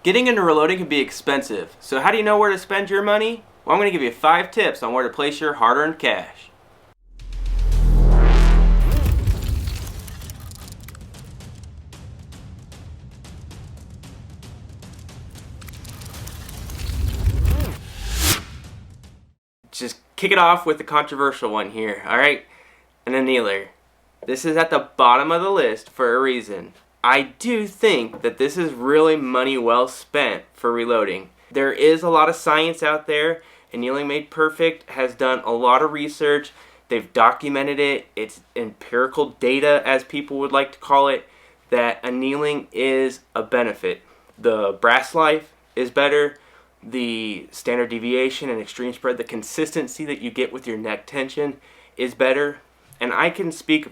Getting into reloading can be expensive, so how do you know where to spend your money? Well, I'm going to give you 5 tips on where to place your hard-earned cash. Just kick it off with the controversial one here, alright? An annealer. This is at the bottom of the list for a reason. I do think that this is really money well spent for reloading. There is a lot of science out there. Annealing Made Perfect has done a lot of research. They've documented it. It's empirical data, as people would like to call it, that annealing is a benefit. The brass life is better. The standard deviation and extreme spread, the consistency that you get with your neck tension is better. And I can speak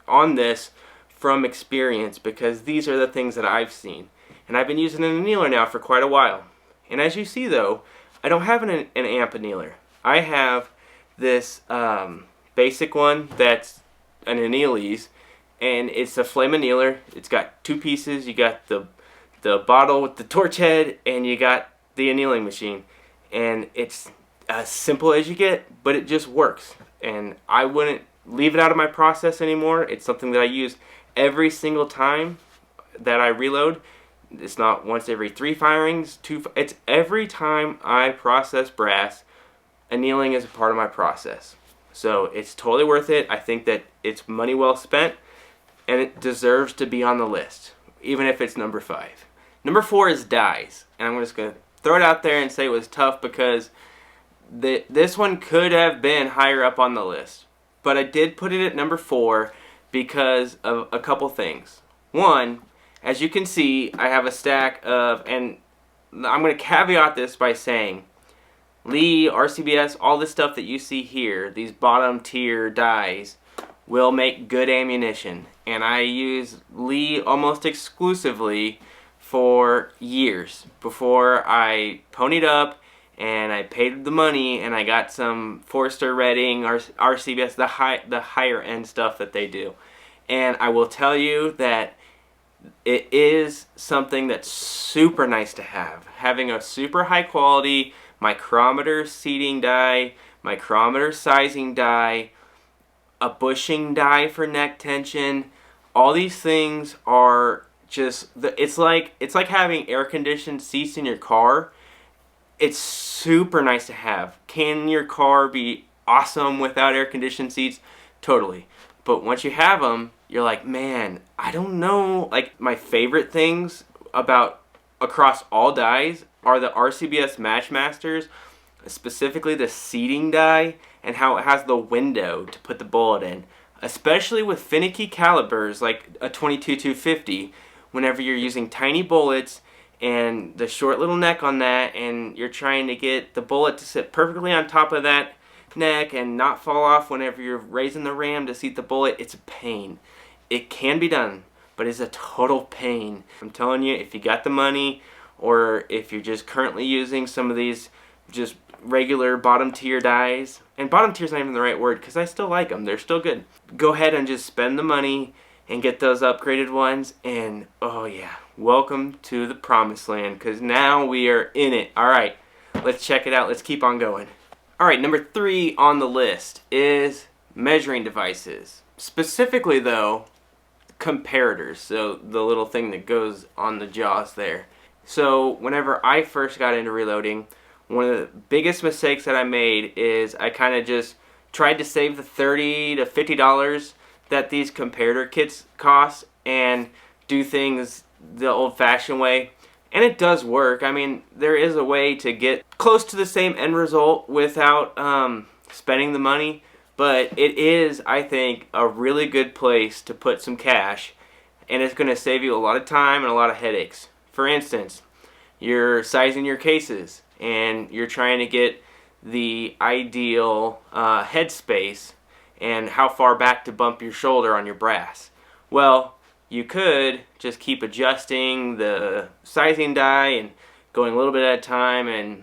on this from experience because these are the things that I've seen. And I've been using an annealer now for quite a while. And as you see though, I don't have an amp annealer. I have this basic one that's an Annealese, and it's a flame annealer. It's got 2 pieces. You got the bottle with the torch head, and you got the annealing machine. And it's as simple as you get, but it just works. And I wouldn't leave it out of my process anymore. It's something that I use every single time that I reload. It's not once every 3 firings, it's every time I process brass. Annealing is a part of my process. So it's totally worth it. I think that it's money well spent, and it deserves to be on the list, even if it's number 5. Number 4 is dies. And I'm just going to throw it out there and say it was tough because this one could have been higher up on the list. But I did put it at number 4 because of a couple things. One, as you can see, I have a stack of, and I'm going to caveat this by saying, Lee, RCBS, all this stuff that you see here, these bottom tier dies, will make good ammunition. And I use Lee almost exclusively for years before I ponied up and I paid the money and I got some Forster Redding, RCBS, the higher end stuff that they do. And I will tell you that it is something that's super nice to have. Having a super high quality micrometer seating die, micrometer sizing die, a bushing die for neck tension, all these things are just, it's like having air conditioned seats in your car. It's super nice to have. Can your car be awesome without air conditioned seats? Totally. But once you have them, you're like, man, I don't know. Like, my favorite things about across all dies are the RCBS Matchmasters, specifically the seating die and how it has the window to put the bullet in. Especially with finicky calibers like a 22-250, whenever you're using tiny bullets and the short little neck on that, and you're trying to get the bullet to sit perfectly on top of that neck and not fall off whenever you're raising the ram to seat the bullet, it's a pain. It can be done, but it's a total pain. I'm telling you, if you got the money, or if you're just currently using some of these just regular bottom tier dies, and bottom tier is not even the right word because I still like them, they're still good. Go ahead and just spend the money and get those upgraded ones, and oh yeah, welcome to the promised land, because now we are in it. Alright, let's check it out. Let's keep on going. Alright, number 3 on the list is measuring devices. Specifically though, comparators, so the little thing that goes on the jaws there. So whenever I first got into reloading, one of the biggest mistakes that I made is I kind of just tried to save the $30 to $50 that these comparator kits cost and do things the old-fashioned way. And it does work. I mean, there is a way to get close to the same end result without spending the money. But it is, I think, a really good place to put some cash, and it's going to save you a lot of time and a lot of headaches. For instance, you're sizing your cases, and you're trying to get the ideal head space and how far back to bump your shoulder on your brass. Well, you could just keep adjusting the sizing die and going a little bit at a time and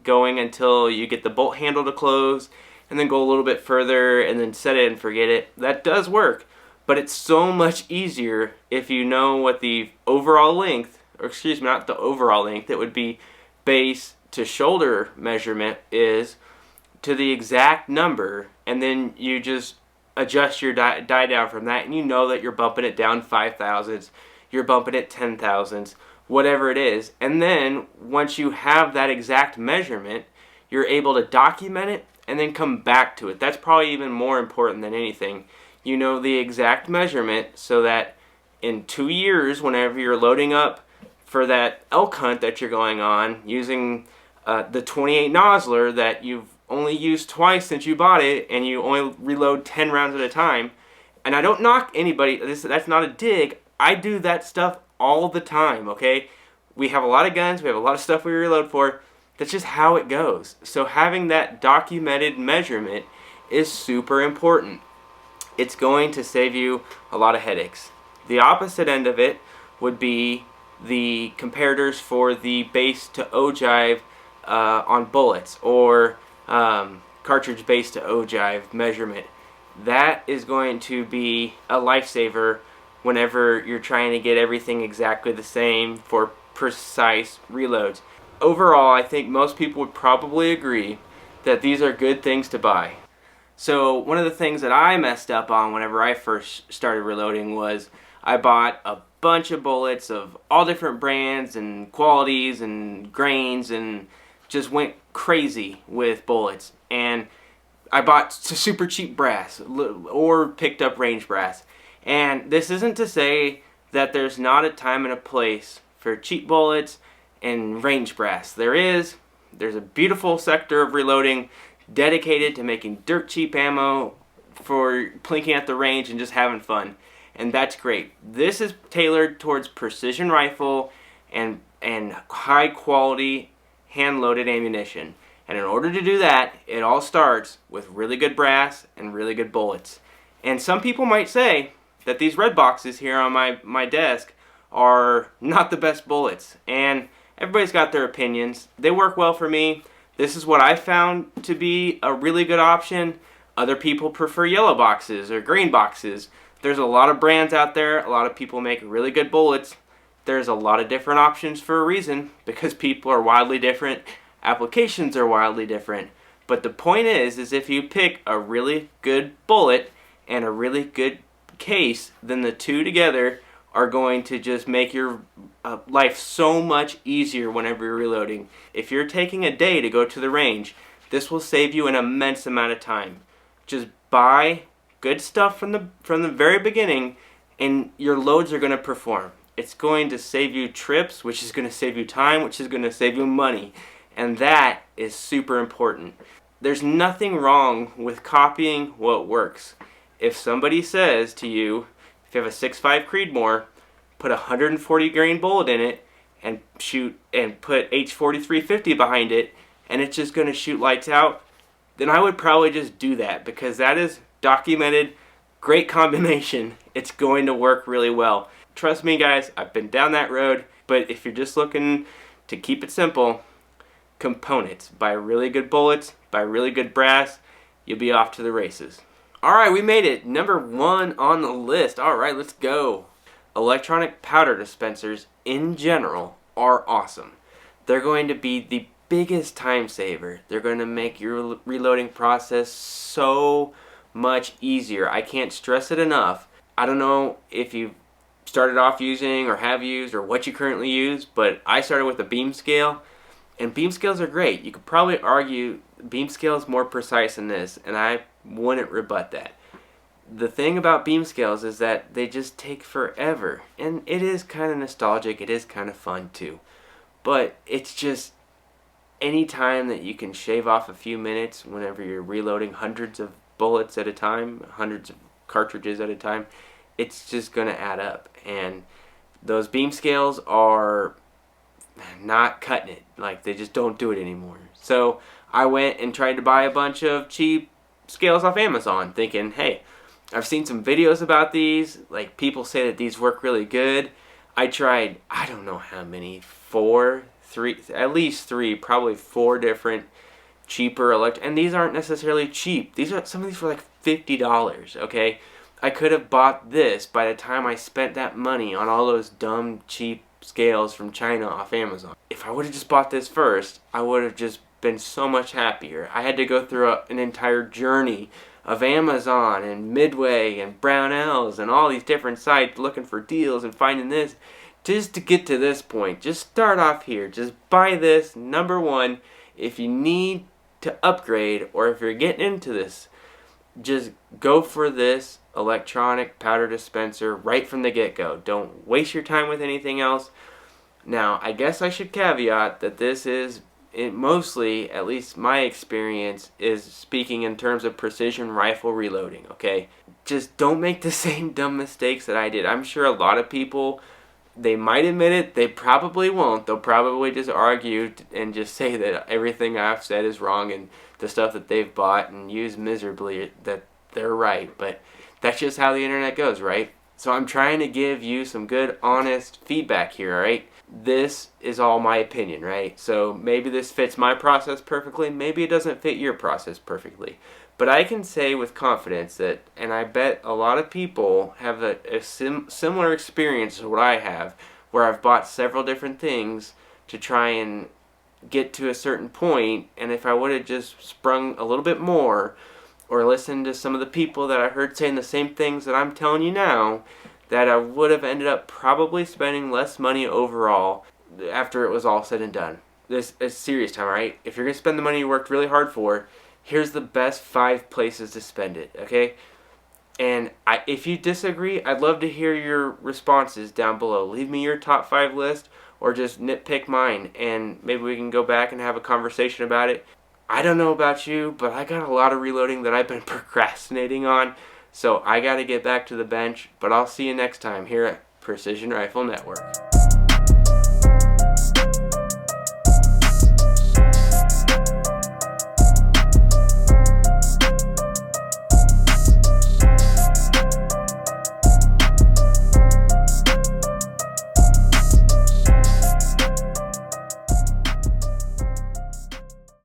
going until you get the bolt handle to close, and then go a little bit further and then set it and forget it. That does work, but it's so much easier if you know what the overall length or excuse me, not the overall length, it would be base to shoulder measurement is to the exact number, and then you just adjust your die down from that, and you know that you're bumping it down 5 thousandths, you're bumping it 10 thousandths, whatever it is. And then once you have that exact measurement, you're able to document it and then come back to it. That's probably even more important than anything. You know the exact measurement so that in 2 years, whenever you're loading up for that elk hunt that you're going on using the 28 nozzler that you've only used twice since you bought it, and you only reload 10 rounds at a time. And I don't knock anybody, that's not a dig. I do that stuff all the time, okay? We have a lot of guns, we have a lot of stuff we reload for. That's just how it goes. So having that documented measurement is super important. It's going to save you a lot of headaches. The opposite end of it would be the comparators for the base to ogive on bullets, or cartridge base to ogive measurement. That is going to be a lifesaver whenever you're trying to get everything exactly the same for precise reloads. Overall, I think most people would probably agree that these are good things to buy. So one of the things that I messed up on whenever I first started reloading was I bought a bunch of bullets of all different brands and qualities and grains, and just went crazy with bullets. And I bought super cheap brass or picked up range brass. And this isn't to say that there's not a time and a place for cheap bullets and range brass. There's a beautiful sector of reloading dedicated to making dirt cheap ammo for plinking at the range and just having fun. And that's great. This is tailored towards precision rifle and high quality hand-loaded ammunition. And in order to do that, it all starts with really good brass and really good bullets. And some people might say that these red boxes here on my desk are not the best bullets. And everybody's got their opinions. They work well for me. This is what I found to be a really good option. Other people prefer yellow boxes or green boxes. There's a lot of brands out there. A lot of people make really good bullets. There's a lot of different options for a reason, because people are wildly different, applications are wildly different. But the point is if you pick a really good bullet and a really good case, then the two together are going to just make your life so much easier whenever you're reloading. If you're taking a day to go to the range, this will save you an immense amount of time. Just buy good stuff from the very beginning, and your loads are going to perform. It's going to save you trips, which is going to save you time, which is going to save you money. And that is super important. There's nothing wrong with copying what works. If somebody says to you, if you have a 6.5 Creedmoor, put a 140 grain bullet in it and shoot, and put H4350 behind it, and it's just going to shoot lights out, then I would probably just do that, because that is documented, great combination. It's going to work really well. Trust me guys, I've been down that road. But if you're just looking to keep it simple, components. Buy really good bullets, buy really good brass, you'll be off to the races. Alright, we made it. Number 1 on the list. Alright, let's go. Electronic powder dispensers in general are awesome. They're going to be the biggest time saver. They're going to make your reloading process so much easier. I can't stress it enough. I don't know if you've started off using or have used or what you currently use, but I started with a beam scale, and beam scales are great. You could probably argue beam scale is more precise than this, and I wouldn't rebut that. The thing about beam scales is that they just take forever, and it is kind of nostalgic, it is kind of fun too, but it's just any time that you can shave off a few minutes whenever you're reloading hundreds of bullets at a time, hundreds of cartridges at a time, it's just going to add up. And those beam scales are not cutting it. Like, they just don't do it anymore. So I went and tried to buy a bunch of cheap scales off Amazon, thinking, hey, I've seen some videos about these. Like, people say that these work really good. I tried, I don't know how many, at least three, probably 4 different cheaper and these aren't necessarily cheap. Some of these were like $50, okay? I could have bought this by the time I spent that money on all those dumb cheap scales from China off Amazon. If I would have just bought this first, I would have just been so much happier. I had to go through an entire journey of Amazon and Midway and Brownells and all these different sites looking for deals and finding this just to get to this point. Just start off here. Just buy this. Number one, if you need to upgrade or if you're getting into this, just go for this electronic powder dispenser right from the get-go. Don't waste your time with anything else. Now, I guess I should caveat that this is mostly, at least my experience, is speaking in terms of precision rifle reloading, okay? Just don't make the same dumb mistakes that I did. I'm sure a lot of people, they might admit it, they probably won't. They'll probably just argue and just say that everything I've said is wrong and the stuff that they've bought and used miserably, that they're right. But that's just how the internet goes, right? So I'm trying to give you some good, honest feedback here, alright? This is all my opinion, right? So maybe this fits my process perfectly, maybe it doesn't fit your process perfectly. But I can say with confidence that, and I bet a lot of people have a similar experience to what I have, where I've bought several different things to try and get to a certain point, and if I would have just sprung a little bit more, or listened to some of the people that I heard saying the same things that I'm telling you now, that I would have ended up probably spending less money overall after it was all said and done. This is serious time, alright? If you're going to spend the money you worked really hard for, here's the best 5 places to spend it, okay? And if you disagree, I'd love to hear your responses down below. Leave me your top 5 list, or just nitpick mine, and maybe we can go back and have a conversation about it. I don't know about you, but I got a lot of reloading that I've been procrastinating on, so I got to get back to the bench. But I'll see you next time here at Precision Rifle Network.